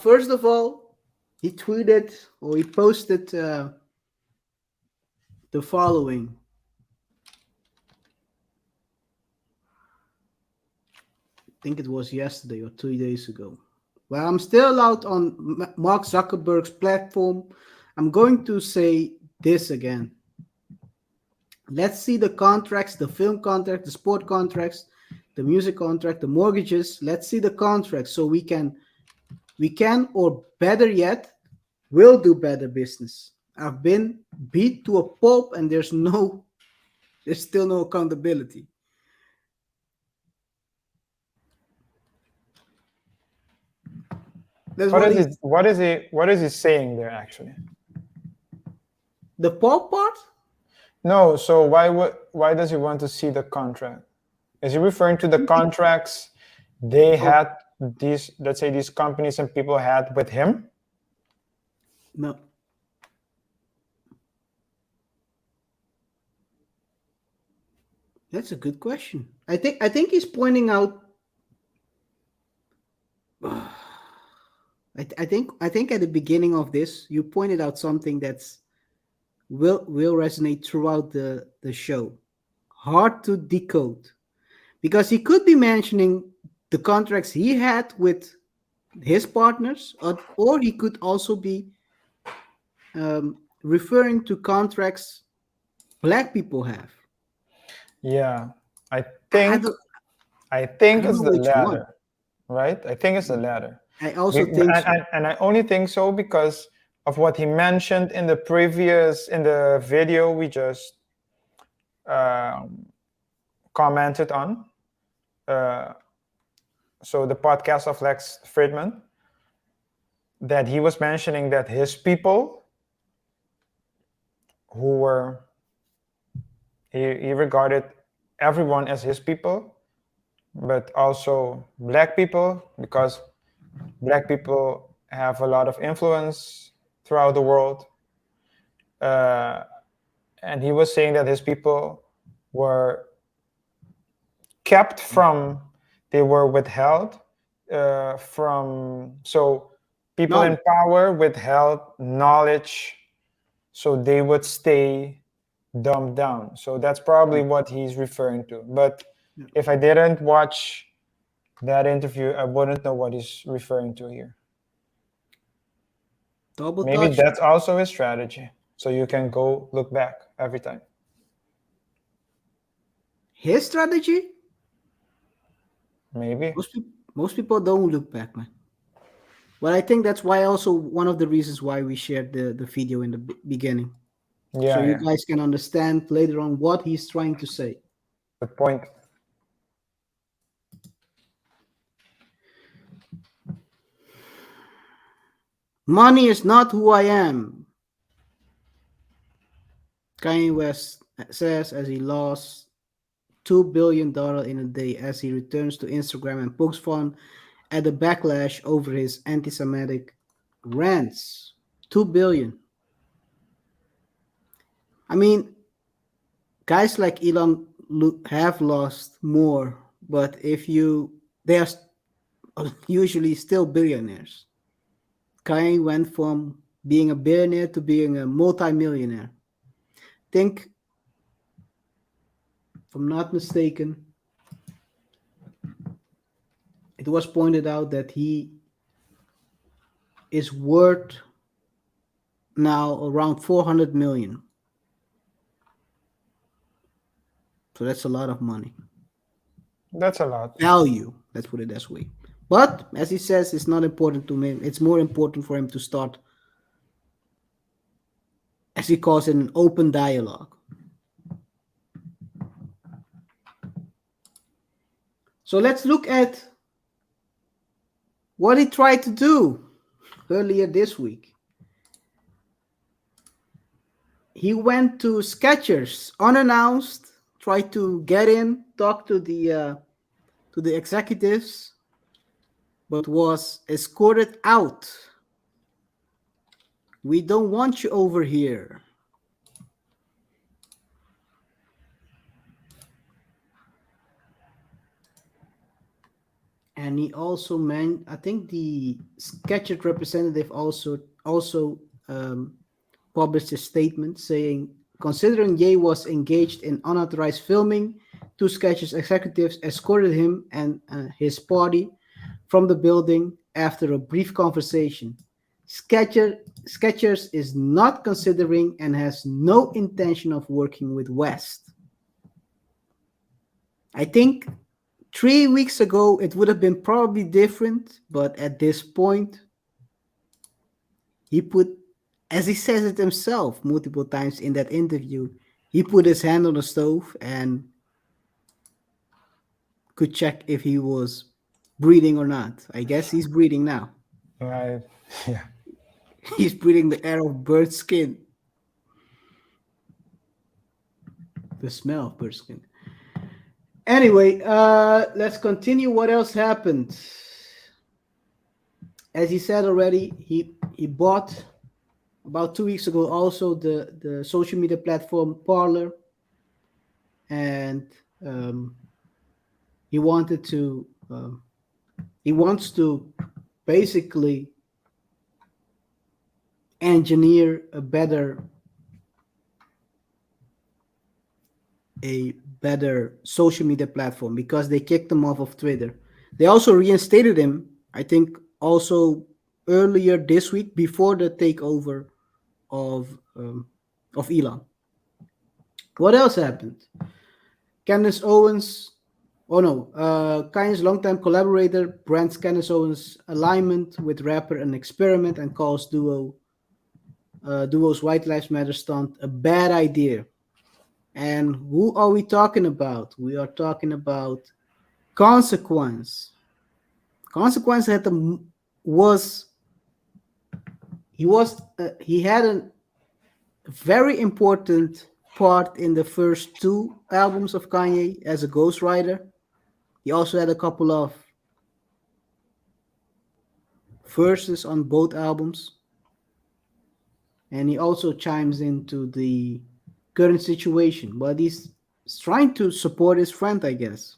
First of all, he tweeted or he posted the following. I think it was yesterday or 2 days ago. Well, I'm still out on Mark Zuckerberg's platform. I'm going to say this again. Let's see the contracts, the film contract, the sport contracts, the music contract, the mortgages. Let's see the contracts so we can, or better yet, will do better business. I've been beat to a pulp and there's still no accountability. That's What what is he it? What is he saying there actually? the pulp part? No, so why does he want to see the contract? Is he referring to the contracts they Oh had, these, let's say, these companies and people had with him? no. That's a good question. I think he's pointing out I think at the beginning of this you pointed out something that's will resonate throughout the show. Hard to decode because he could be mentioning the contracts he had with his partners, or he could also be referring to contracts black people have. Yeah, I I think don't I I think don't it's know the which one. latter, right? I think it's the latter. I also think so. And I only think so because of what he mentioned in the video we just um, commented on. Uh, so the podcast of Lex Friedman, that he was mentioning that his people who were he regarded everyone as his people, but also black people, because black people have a lot of influence throughout the world. Uh, and he was saying that his people were kept from, they were withheld from, so people in Knowledge. power withheld knowledge so they would stay dumbed down. So that's probably what he's referring to. But Yeah. if I didn't watch that interview, I wouldn't know what he's referring to here. Double Maybe touch. that's also his strategy. So you can go look back every time. His strategy. Maybe. Most people don't look back, man. But I think that's why also one of the reasons why we shared the video in the beginning, so Yeah, you yeah. guys can understand later on what he's trying to say. Good point. Money is not who I am, Kanye West says as he lost $2 billion in a day as he returns to Instagram and pokes fun at the backlash over his anti-Semitic rants. 2 billion. I mean, guys like Elon have lost more, but if you they are usually still billionaires. Kanye went from being a billionaire to being a multi-millionaire. Think, if I'm not mistaken, it was pointed out that he is worth now around 400 million. So that's a lot of money. That's a lot. Value, let's put it this way. But as he says, it's not important to him. It's more important for him to start, as he calls it, an open dialogue. So let's look at what he tried to do earlier this week. He went to Skechers unannounced, tried to get in, talk to the executives, but was escorted out. We don't want you over here. and he also meant, I think the Skechers representative also um, published a statement saying, considering Ye was engaged in unauthorized filming, two Skechers executives escorted him and his party from the building after a brief conversation. Skechers, Skechers is not considering and has no intention of working with West. I think 3 weeks ago it would have been probably different, but at this point, he put, as he says it himself multiple times in that interview, he put his hand on the stove and could check if he was breathing or not. I guess he's breathing now. Right. Yeah. He's breathing the air of bird skin, the smell of bird skin. Anyway, let's continue. What else happened? As he said already, he bought about 2 weeks ago also the social media platform Parlor, and um, he wanted to he wants to basically engineer a better social media platform because they kicked him off of Twitter. They also reinstated him, I think, also earlier this week before the takeover of um, of Elon. What else happened? Candace Owens, oh no, Kanye's longtime collaborator brands Candace Owens' alignment with rapper an experiment and calls duo's White Lives Matter stunt a bad idea. And who are we talking about? We are talking about Consequence. Consequence had the was he had a very important part in the first two albums of Kanye as a ghostwriter. He also had a couple of verses on both albums, and he also chimes into the current situation. But he's trying to support his friend, I guess.